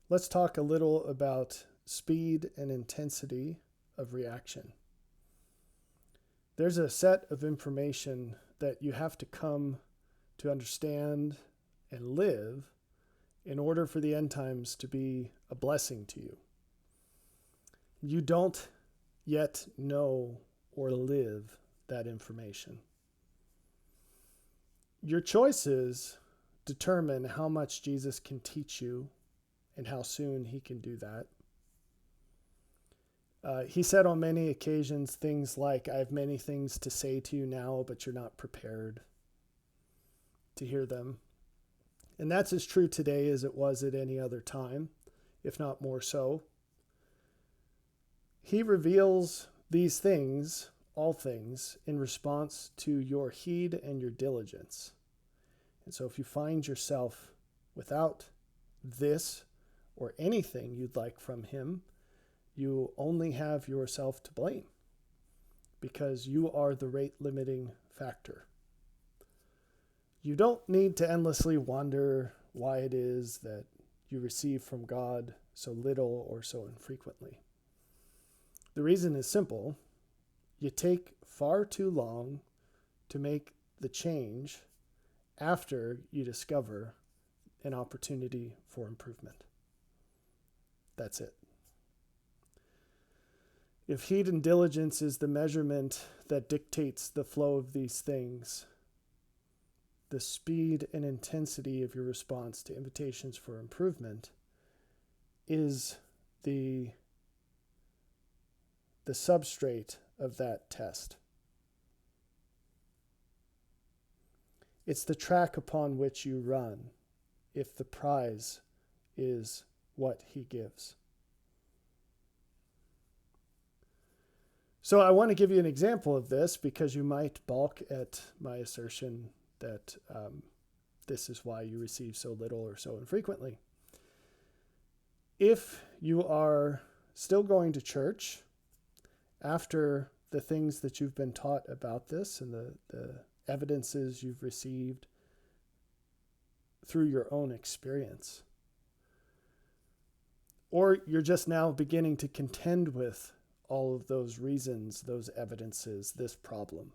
Let's talk a little about speed and intensity of reaction. There's a set of information that you have to come to understand and live in order for the end times to be a blessing to you. You don't yet know or live that information. Your choices determine how much Jesus can teach you and how soon he can do that. He said on many occasions things like, I have many things to say to you now, but you're not prepared to hear them. And that's as true today as it was at any other time, if not more so. He reveals these things, all things, in response to your heed and your diligence. And so if you find yourself without this or anything you'd like from him, you only have yourself to blame because you are the rate limiting factor. You don't need to endlessly wonder why it is that you receive from God so little or so infrequently. The reason is simple. You take far too long to make the change after you discover an opportunity for improvement. That's it. If heed and diligence is the measurement that dictates the flow of these things, the speed and intensity of your response to invitations for improvement is the substrate of that test. It's the track upon which you run if the prize is what he gives. So I want to give you an example of this because you might balk at my assertion that this is why you receive so little or so infrequently. If you are still going to church after the things that you've been taught about this and the evidences you've received through your own experience, or you're just now beginning to contend with all of those reasons, those evidences, this problem.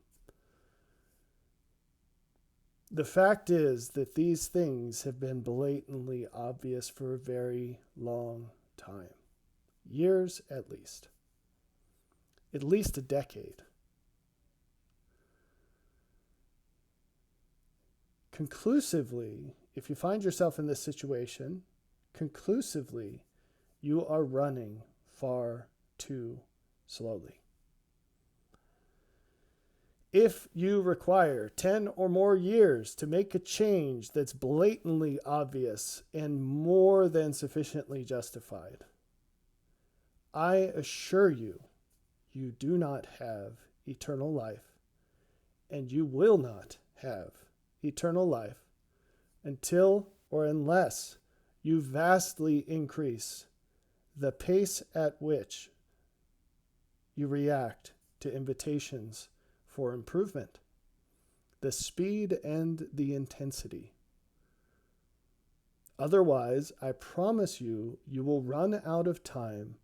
The fact is that these things have been blatantly obvious for a very long time. Years at least. At least a decade. Conclusively, if you find yourself in this situation, conclusively, you are running far too slowly. If you require 10 or more years to make a change that's blatantly obvious and more than sufficiently justified, I assure you, you do not have eternal life, and you will not have eternal life until or unless you vastly increase the pace at which you react to invitations for improvement, the speed and the intensity. Otherwise, I promise you, you will run out of time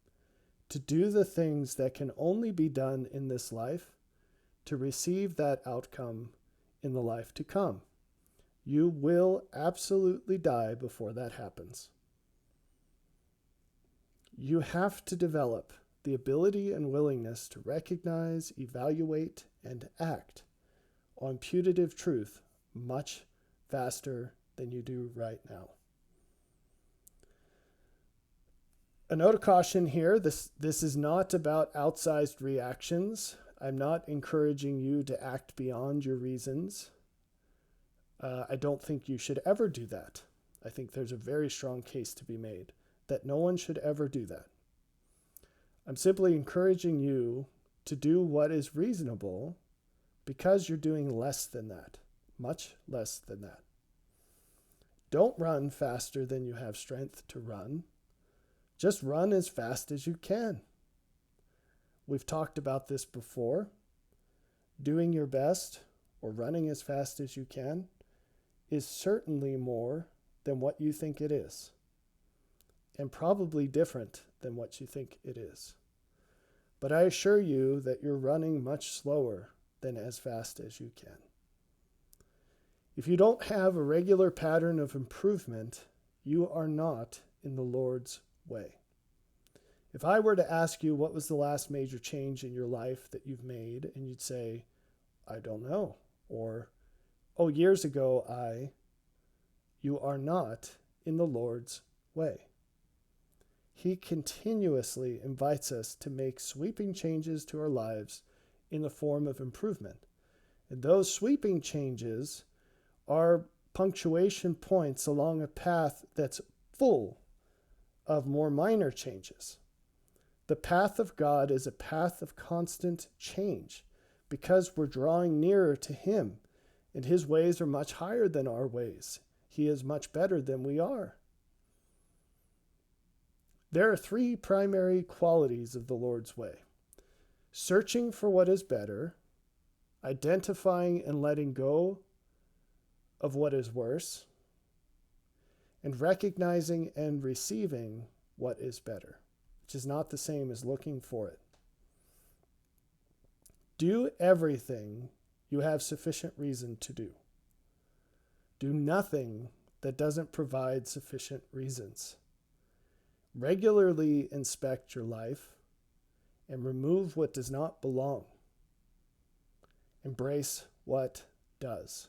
to do the things that can only be done in this life to receive that outcome in the life to come. You will absolutely die before that happens. You have to develop the ability and willingness to recognize, evaluate, and act on putative truth much faster than you do right now. A note of caution here, this is not about outsized reactions. I'm not encouraging you to act beyond your reasons. I don't think you should ever do that. I think there's a very strong case to be made that no one should ever do that. I'm simply encouraging you to do what is reasonable because you're doing less than that, much less than that. Don't run faster than you have strength to run. Just run as fast as you can. We've talked about this before. Doing your best or running as fast as you can is certainly more than what you think it is. and probably different than what you think it is. But I assure you that you're running much slower than as fast as you can. If you don't have a regular pattern of improvement, you are not in the Lord's way. If I were to ask you what was the last major change in your life that you've made, and you'd say, I don't know, or, oh, years ago, you are not in the Lord's way. He continuously invites us to make sweeping changes to our lives in the form of improvement. And those sweeping changes are punctuation points along a path that's full of more minor changes. The path of God is a path of constant change because we're drawing nearer to Him, and His ways are much higher than our ways. He is much better than we are. There are three primary qualities of the Lord's way: searching for what is better, identifying and letting go of what is worse, and recognizing and receiving what is better, which is not the same as looking for it. Do everything you have sufficient reason to do. Do nothing that doesn't provide sufficient reasons. Regularly inspect your life and remove what does not belong. Embrace what does.